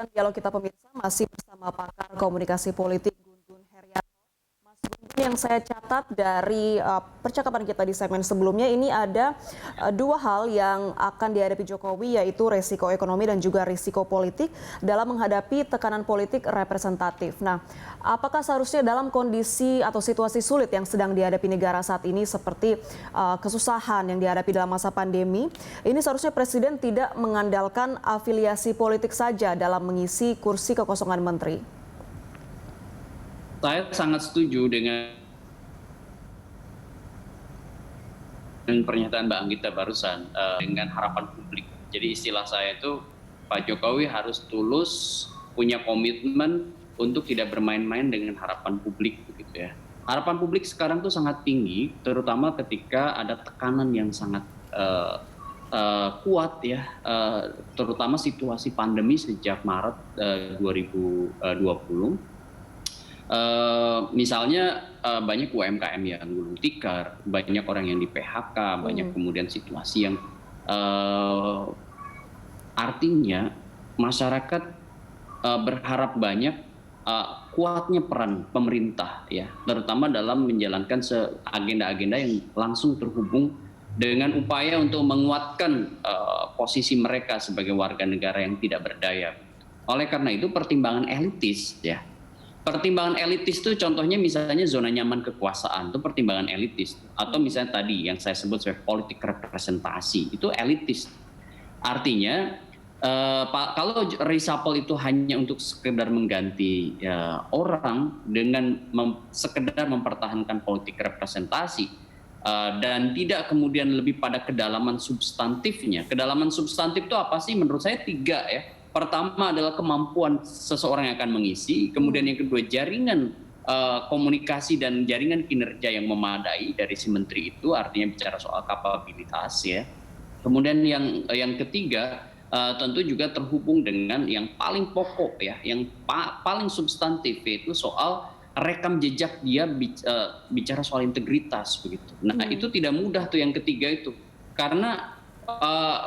lanjutkan dialog kita pemirsa masih bersama pakar komunikasi politik Gun Herianto. Mas Gun, yang saya catat dari percakapan kita di segmen sebelumnya ini ada dua hal yang akan dihadapi Jokowi, yaitu resiko ekonomi dan juga risiko politik dalam menghadapi tekanan politik representatif. Nah, apakah seharusnya dalam kondisi atau situasi sulit yang sedang dihadapi negara saat ini seperti kesusahan yang dihadapi dalam masa pandemi, ini seharusnya Presiden tidak mengandalkan afiliasi politik saja dalam mengisi kursi kekosongan menteri? Saya sangat setuju dengan pernyataan Mbak Anggita barusan dengan harapan publik. Jadi istilah saya itu Pak Jokowi harus tulus, punya komitmen untuk tidak bermain-main dengan harapan publik, begitu ya. Harapan publik sekarang tuh sangat tinggi, terutama ketika ada tekanan yang sangat kuat ya, terutama situasi pandemi sejak Maret 2020. Misalnya banyak UMKM yang gulung tikar, banyak orang yang di PHK, banyak kemudian situasi yang artinya masyarakat berharap banyak kuatnya peran pemerintah ya, terutama dalam menjalankan agenda-agenda yang langsung terhubung dengan upaya untuk menguatkan posisi mereka sebagai warga negara yang tidak berdaya. Oleh karena itu pertimbangan elitis ya. Pertimbangan elitis itu contohnya misalnya zona nyaman kekuasaan, itu pertimbangan elitis. Atau misalnya tadi yang saya sebut sebagai politik representasi, itu elitis. Artinya kalau reshuffle itu hanya untuk sekedar mengganti orang dengan sekedar mempertahankan politik representasi dan tidak kemudian lebih pada kedalaman substantifnya. Kedalaman substantif itu apa sih? Menurut saya 3 ya. Pertama adalah kemampuan seseorang yang akan mengisi, kemudian yang kedua jaringan komunikasi dan jaringan kinerja yang memadai dari si menteri itu, artinya bicara soal kapabilitas ya. Kemudian yang ketiga tentu juga terhubung dengan yang paling pokok ya, yang paling substantif, yaitu soal rekam jejak dia bicara soal integritas begitu. Nah itu tidak mudah tuh yang ketiga itu, karena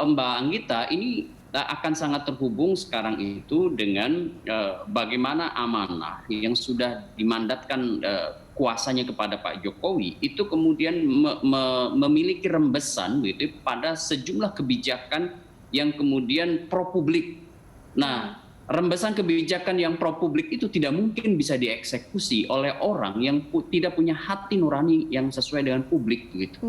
Mbak Anggita ini akan sangat terhubung sekarang itu dengan bagaimana amanah yang sudah dimandatkan kuasanya kepada Pak Jokowi itu kemudian memiliki rembesan gitu pada sejumlah kebijakan yang kemudian pro publik. Nah, rembesan kebijakan yang pro publik itu tidak mungkin bisa dieksekusi oleh orang yang tidak punya hati nurani yang sesuai dengan publik gitu.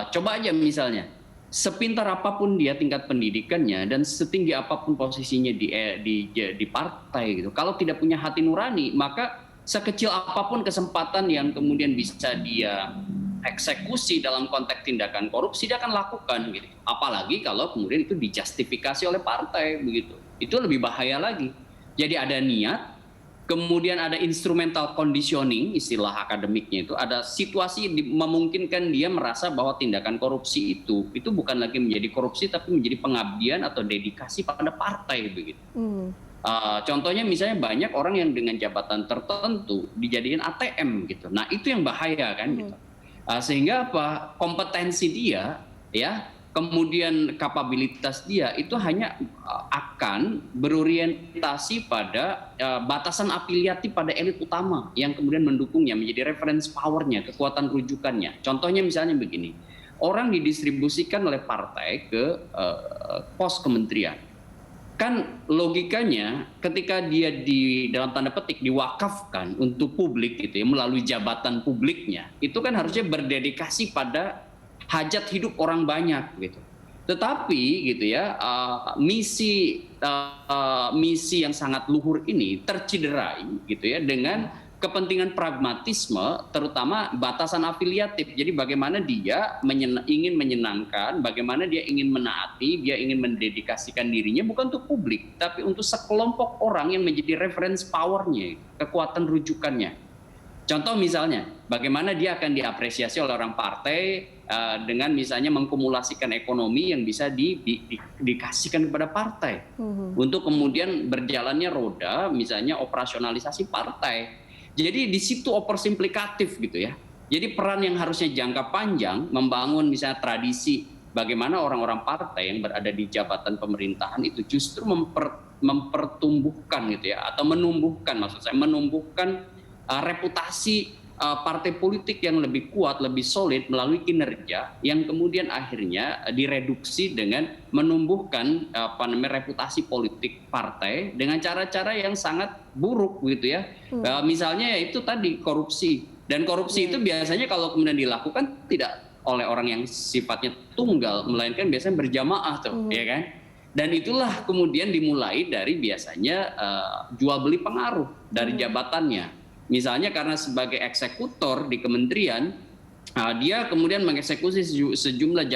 Coba aja misalnya, sepintar apapun dia tingkat pendidikannya dan setinggi apapun posisinya di partai gitu, kalau tidak punya hati nurani, maka sekecil apapun kesempatan yang kemudian bisa dia eksekusi dalam konteks tindakan korupsi dia akan lakukan gitu. Apalagi kalau kemudian itu dijustifikasi oleh partai begitu. Itu lebih bahaya lagi. Jadi ada niat, kemudian ada instrumental conditioning, istilah akademiknya itu, ada situasi memungkinkan dia merasa bahwa tindakan korupsi itu bukan lagi menjadi korupsi tapi menjadi pengabdian atau dedikasi pada partai begitu. Contohnya misalnya banyak orang yang dengan jabatan tertentu dijadiin ATM gitu. Nah itu yang bahaya kan gitu. Sehingga apa, kompetensi dia ya, kemudian kapabilitas dia itu hanya akan berorientasi pada batasan afiliatif pada elit utama yang kemudian mendukungnya, menjadi reference powernya, kekuatan rujukannya. Contohnya misalnya begini, orang didistribusikan oleh partai ke pos kementerian. Kan logikanya ketika dia dalam tanda petik diwakafkan untuk publik gitu ya, melalui jabatan publiknya, itu kan harusnya berdedikasi pada hajat hidup orang banyak gitu. Tetapi gitu ya, misi yang sangat luhur ini terciderai gitu ya dengan kepentingan pragmatisme, terutama batasan afiliatif. Jadi bagaimana dia ingin menyenangkan, bagaimana dia ingin menaati, dia ingin mendedikasikan dirinya bukan untuk publik, tapi untuk sekelompok orang yang menjadi reference powernya, kekuatan rujukannya. Contoh misalnya, bagaimana dia akan diapresiasi oleh orang partai dengan misalnya mengkumulasikan ekonomi yang bisa dikasihkan kepada partai untuk kemudian berjalannya roda, misalnya operasionalisasi partai. Jadi di situ oversimplikatif gitu ya. Jadi peran yang harusnya jangka panjang membangun misalnya tradisi bagaimana orang-orang partai yang berada di jabatan pemerintahan itu justru mempertumbuhkan gitu ya, atau menumbuhkan, maksud saya menumbuhkan reputasi partai politik yang lebih kuat, lebih solid melalui kinerja yang kemudian akhirnya direduksi dengan menumbuhkan reputasi politik partai dengan cara-cara yang sangat buruk gitu ya. Misalnya ya itu tadi korupsi, dan korupsi itu biasanya kalau kemudian dilakukan tidak oleh orang yang sifatnya tunggal, melainkan biasanya berjamaah tuh, ya kan? Dan itulah kemudian dimulai dari biasanya jual beli pengaruh dari jabatannya. Misalnya karena sebagai eksekutor di kementerian, dia kemudian mengeksekusi sejumlah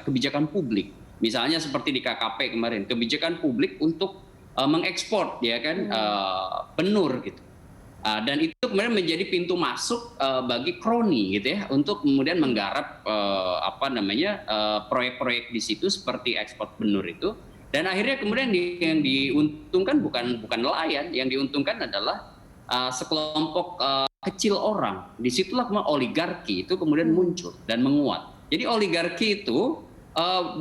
kebijakan publik. Misalnya seperti di KKP kemarin, kebijakan publik untuk mengekspor, ya kan, benur gitu. Dan itu kemudian menjadi pintu masuk bagi kroni gitu ya, untuk kemudian menggarap proyek-proyek di situ seperti ekspor benur itu. Dan akhirnya kemudian yang diuntungkan bukan nelayan, yang diuntungkan adalah sekelompok kecil orang. Disitulah kemudian oligarki itu kemudian muncul dan menguat. Jadi oligarki itu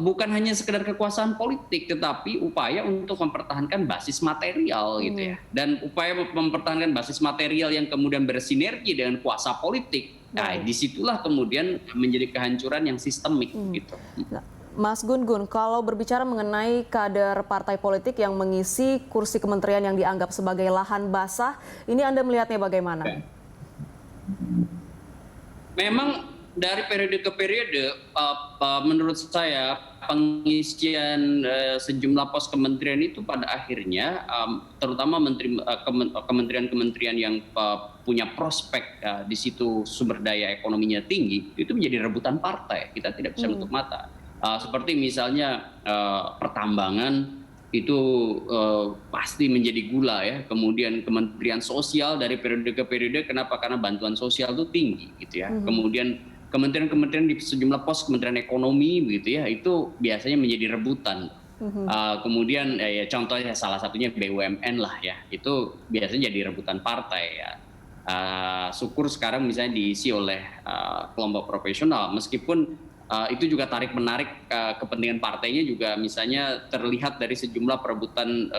bukan hanya sekedar kekuasaan politik, tetapi upaya untuk mempertahankan basis material gitu ya. Dan upaya mempertahankan basis material yang kemudian bersinergi dengan kuasa politik. Nah, disitulah kemudian menjadi kehancuran yang sistemik gitu. Nah, Mas Gun-Gun, kalau berbicara mengenai kader partai politik yang mengisi kursi kementerian yang dianggap sebagai lahan basah, ini Anda melihatnya bagaimana? Memang dari periode ke periode, menurut saya pengisian sejumlah pos kementerian itu pada akhirnya, terutama kementerian-kementerian yang punya prospek di situ sumber daya ekonominya tinggi, itu menjadi rebutan partai. Kita tidak bisa menutup mata. Seperti misalnya pertambangan itu pasti menjadi gula ya. Kemudian Kementerian Sosial dari periode ke periode, kenapa? Karena bantuan sosial itu tinggi gitu ya. Kemudian kementerian-kementerian di sejumlah pos Kementerian Ekonomi begitu ya, itu biasanya menjadi rebutan. Kemudian ya contohnya salah satunya BUMN lah ya, itu biasanya jadi rebutan partai ya. Syukur sekarang misalnya diisi oleh kelompok profesional, meskipun itu juga tarik-menarik kepentingan partainya juga misalnya terlihat dari sejumlah perebutan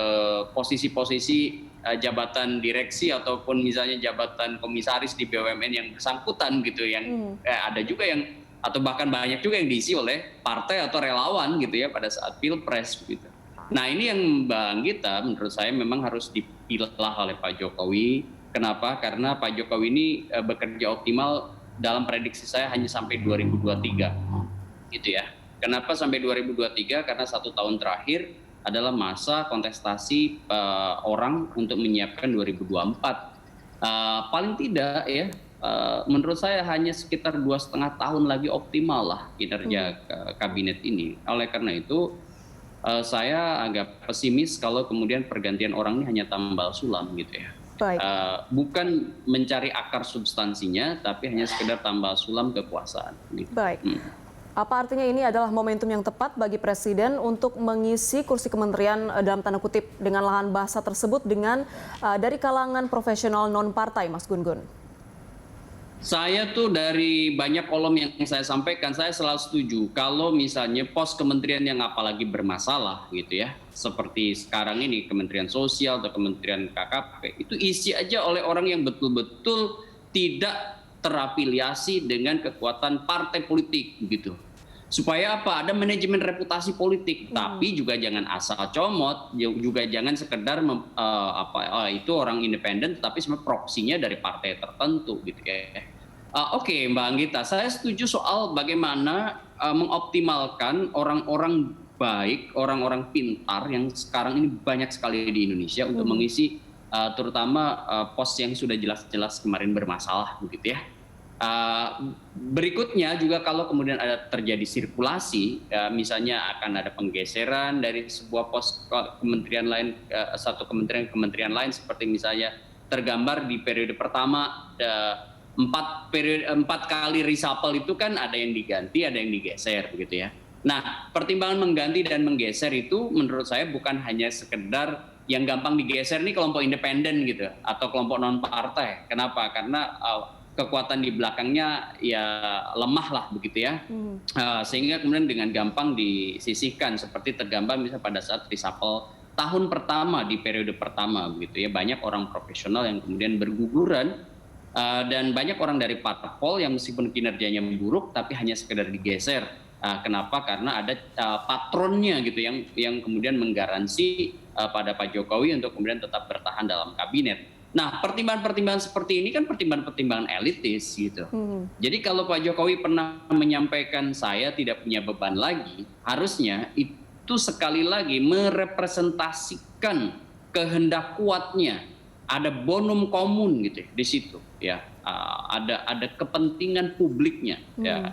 posisi-posisi jabatan direksi ataupun misalnya jabatan komisaris di BUMN yang bersangkutan gitu, yang ada juga yang, atau bahkan banyak juga yang diisi oleh partai atau relawan gitu ya pada saat pilpres gitu. Nah ini yang Bang Gita menurut saya memang harus dipilah oleh Pak Jokowi. Kenapa? Karena Pak Jokowi ini bekerja optimal dalam prediksi saya hanya sampai 2023 gitu ya. Kenapa sampai 2023? Karena 1 tahun terakhir adalah masa kontestasi orang untuk menyiapkan 2024. Paling tidak ya, menurut saya hanya sekitar 2,5 tahun lagi optimal lah kinerja kabinet ini. Oleh karena itu saya agak pesimis kalau kemudian pergantian orang ini hanya tambal sulam gitu ya. Bukan mencari akar substansinya, tapi hanya sekedar tambal sulam kekuasaan. Gitu. Baik. Apa artinya ini adalah momentum yang tepat bagi Presiden untuk mengisi kursi kementerian dalam tanda kutip dengan lahan basah tersebut dengan dari kalangan profesional non-partai, Mas Gun-Gun? Saya tuh dari banyak kolom yang saya sampaikan, saya selalu setuju kalau misalnya pos kementerian yang apalagi bermasalah gitu ya, seperti sekarang ini Kementerian Sosial atau Kementerian KKP, itu isi aja oleh orang yang betul-betul tidak terafiliasi dengan kekuatan partai politik gitu. Supaya apa? Ada manajemen reputasi politik, tapi juga jangan asal comot, juga jangan sekedar itu orang independen, tetapi sebenarnya proksinya dari partai tertentu gitu ya. Oke, Mbak Anggita, saya setuju soal bagaimana mengoptimalkan orang-orang baik, orang-orang pintar yang sekarang ini banyak sekali di Indonesia untuk mengisi terutama pos yang sudah jelas-jelas kemarin bermasalah begitu ya. Berikutnya juga kalau kemudian ada terjadi sirkulasi, misalnya akan ada penggeseran dari sebuah pos kementerian lain, satu kementerian lain, seperti misalnya tergambar di periode pertama 4 kali reshuffle itu kan ada yang diganti, ada yang digeser begitu ya. Nah, pertimbangan mengganti dan menggeser itu menurut saya bukan hanya sekedar yang gampang digeser nih kelompok independen gitu atau kelompok non partai. Kenapa? Karena kekuatan di belakangnya ya lemah lah begitu ya. Sehingga kemudian dengan gampang disisihkan seperti tergambar misalnya pada saat reshuffle tahun pertama di periode pertama begitu ya, banyak orang profesional yang kemudian berguguran dan banyak orang dari parpol yang meskipun kinerjanya buruk tapi hanya sekedar digeser. Kenapa? Karena ada patronnya gitu yang kemudian menggaransi pada Pak Jokowi untuk kemudian tetap bertahan dalam kabinet. Nah, pertimbangan-pertimbangan seperti ini kan pertimbangan-pertimbangan elitis gitu. Jadi kalau Pak Jokowi pernah menyampaikan saya tidak punya beban lagi, harusnya itu sekali lagi merepresentasikan kehendak kuatnya. Ada bonum komun gitu di situ ya. Ada kepentingan publiknya ya.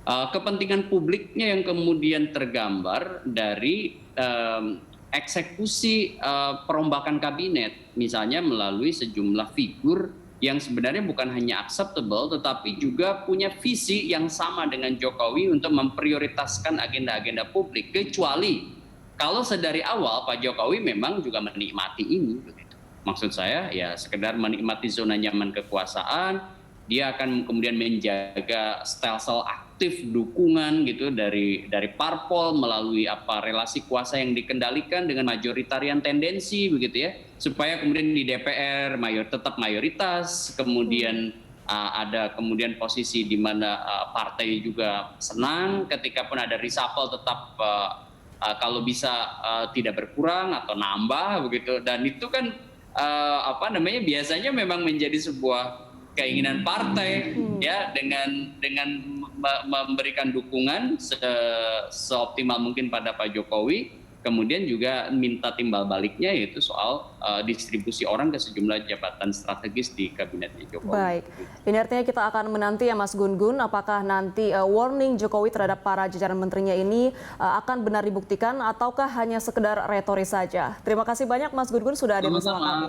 Kepentingan publiknya yang kemudian tergambar dari eksekusi perombakan kabinet, misalnya melalui sejumlah figur yang sebenarnya bukan hanya acceptable, tetapi juga punya visi yang sama dengan Jokowi untuk memprioritaskan agenda-agenda publik. Kecuali kalau sedari awal Pak Jokowi memang juga menikmati ini. Maksud saya ya sekedar menikmati zona nyaman kekuasaan, dia akan kemudian menjaga stelsel aktif dukungan gitu dari parpol melalui relasi kuasa yang dikendalikan dengan majoritarian tendensi begitu ya, supaya kemudian di DPR tetap mayoritas, kemudian ada kemudian posisi di mana partai juga senang ketika pun ada reshuffle tetap kalau bisa tidak berkurang atau nambah begitu, dan itu kan biasanya memang menjadi sebuah keinginan partai ya dengan memberikan dukungan seoptimal mungkin pada Pak Jokowi, kemudian juga minta timbal baliknya yaitu soal distribusi orang ke sejumlah jabatan strategis di kabinetnya Jokowi. Baik, ini artinya kita akan menanti ya Mas Gun-Gun, apakah nanti warning Jokowi terhadap para jajaran menterinya ini akan benar dibuktikan ataukah hanya sekedar retoris saja. Terima kasih banyak Mas Gun-Gun sudah ada bersama kami.